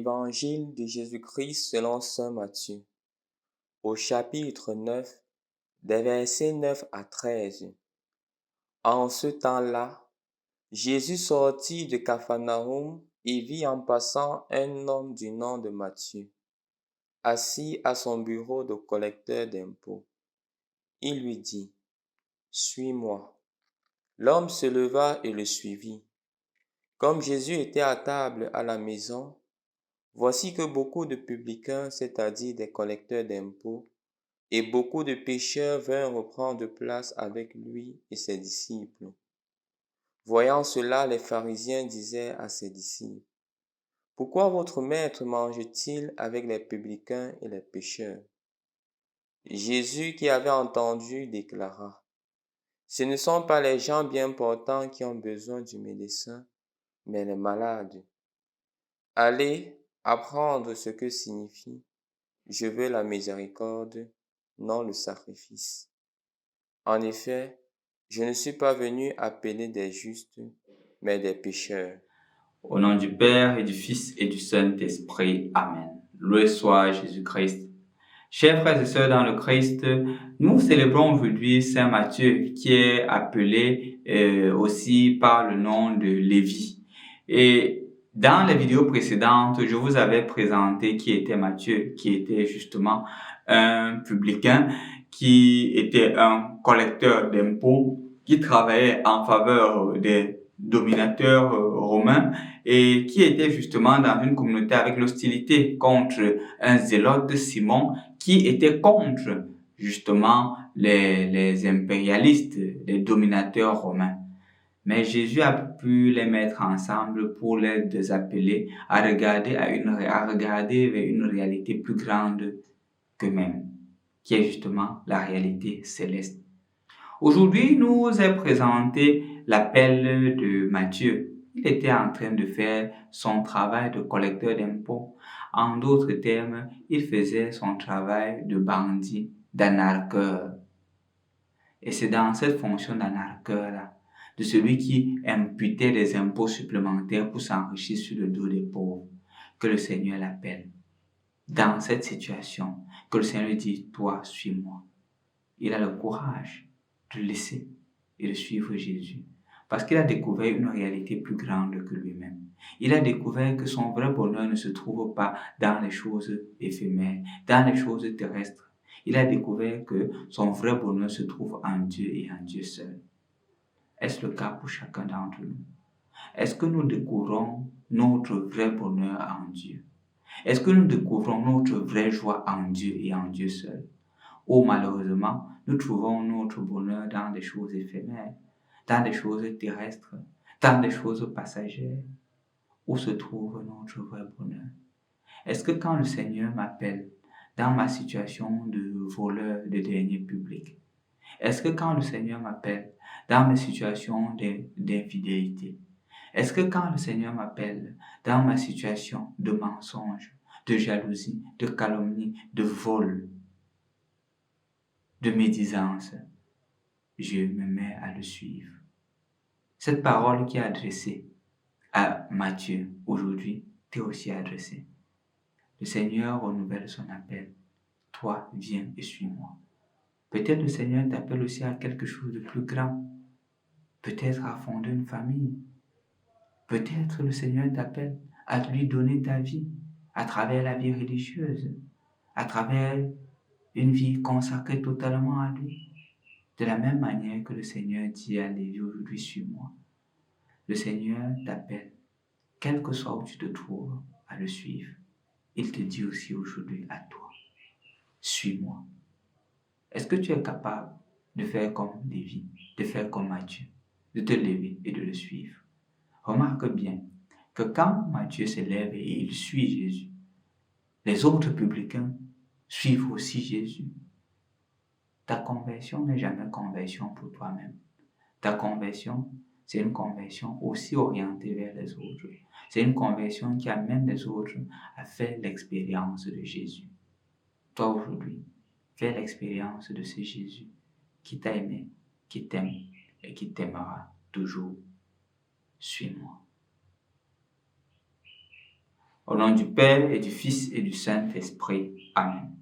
Évangile de Jésus-Christ selon saint Matthieu, au chapitre 9, des versets 9 à 13. En ce temps-là, Jésus sortit de Capharnaüm et vit en passant un homme du nom de Matthieu, assis à son bureau de collecteur d'impôts. Il lui dit, « Suis-moi. » L'homme se leva et le suivit. Comme Jésus était à table à la maison, voici que beaucoup de publicains, c'est-à-dire des collecteurs d'impôts, et beaucoup de pécheurs vinrent prendre place avec lui et ses disciples. Voyant cela, les pharisiens disaient à ses disciples, « Pourquoi votre maître mange-t-il avec les publicains et les pécheurs ?» Jésus, qui avait entendu, déclara, « Ce ne sont pas les gens bien portants qui ont besoin du médecin, mais les malades. Allez apprendre ce que signifie « Je veux la miséricorde, non le sacrifice ». En effet, je ne suis pas venu appeler des justes, mais des pécheurs. Au nom du Père et du Fils et du Saint-Esprit. Amen. Loué soit Jésus-Christ. Chers frères et sœurs dans le Christ, nous célébrons aujourd'hui Saint Matthieu qui est appelé aussi par le nom de Lévi. Et dans les vidéos précédentes, je vous avais présenté qui était Matthieu, qui était justement un publicain, qui était un collecteur d'impôts, qui travaillait en faveur des dominateurs romains et qui était justement dans une communauté avec l'hostilité contre un zélote de Simon qui était contre justement les impérialistes, les dominateurs romains. Mais Jésus a pu les mettre ensemble pour les désappeler à regarder vers une réalité plus grande qu'eux-mêmes, qui est justement la réalité céleste. Aujourd'hui, nous est présenté l'appel de Matthieu. Il était en train de faire son travail de collecteur d'impôts. En d'autres termes, il faisait son travail de bandit, d'anarcheur. Et c'est dans cette fonction d'anarcheur-là, de celui qui imputait des impôts supplémentaires pour s'enrichir sur le dos des pauvres, que le Seigneur l'appelle. Dans cette situation, que le Seigneur dit, toi, suis-moi. Il a le courage de laisser et de suivre Jésus. Parce qu'il a découvert une réalité plus grande que lui-même. Il a découvert que son vrai bonheur ne se trouve pas dans les choses éphémères, dans les choses terrestres. Il a découvert que son vrai bonheur se trouve en Dieu et en Dieu seul. Est-ce le cas pour chacun d'entre nous? Est-ce que nous découvrons notre vrai bonheur en Dieu? Est-ce que nous découvrons notre vraie joie en Dieu et en Dieu seul? Ou malheureusement, nous trouvons notre bonheur dans des choses éphémères, dans des choses terrestres, dans des choses passagères. Où se trouve notre vrai bonheur? Est-ce que quand le Seigneur m'appelle dans ma situation de voleur de deniers publics, est-ce que quand le Seigneur m'appelle dans mes situations d'infidélité, est-ce que quand le Seigneur m'appelle dans ma situation de mensonge, de jalousie, de calomnie, de vol, de médisance, je me mets à le suivre? Cette parole qui est adressée à Matthieu aujourd'hui t'est aussi adressée. Le Seigneur renouvelle son appel. Toi, viens et suis-moi. Peut-être le Seigneur t'appelle aussi à quelque chose de plus grand. Peut-être à fonder une famille. Peut-être le Seigneur t'appelle à lui donner ta vie à travers la vie religieuse, à travers une vie consacrée totalement à lui. De la même manière que le Seigneur dit à Lévi aujourd'hui, suis-moi. Le Seigneur t'appelle, quel que soit où tu te trouves, à le suivre. Il te dit aussi aujourd'hui à toi, suis-moi. Est-ce que tu es capable de faire comme Lévi, de faire comme Matthieu, de te lever et de le suivre? Remarque bien que quand Matthieu se lève et il suit Jésus, les autres publicains suivent aussi Jésus. Ta conversion n'est jamais conversion pour toi-même. Ta conversion, c'est une conversion aussi orientée vers les autres. C'est une conversion qui amène les autres à faire l'expérience de Jésus. Toi aujourd'hui, fais l'expérience de ce Jésus qui t'a aimé, qui t'aime et qui t'aimera toujours. Suis-moi. Au nom du Père et du Fils et du Saint-Esprit. Amen.